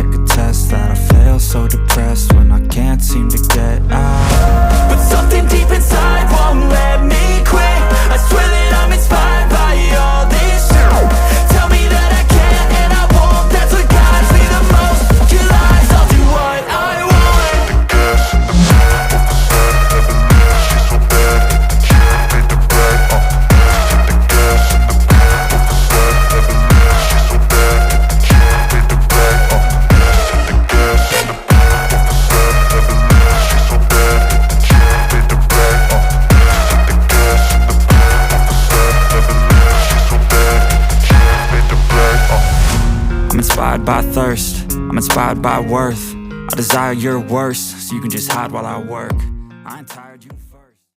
like a test that I fail, so depressed when I can't seem to get out. But something deep inside won't let me quit. I swear that I'm inspired by all this shit. Tell me that I can't and I won't. That's what guides me the most. Your lies, I'll do what I want. The gas in the back of the sun, never knew she's so bad. Can't beat the brag. The gas in the back of the sun, never knew she's so bad. Can't beat the brag. The gas in the back of the sun, never knew she's so bad. Can't beat the brag. The gas in the back of the sun, never knew she's so bad. Can't beat the brag. I'm inspired by thirst, I'm inspired by worth. I desire your worst, so you can just hide while I work. I ain't tired, you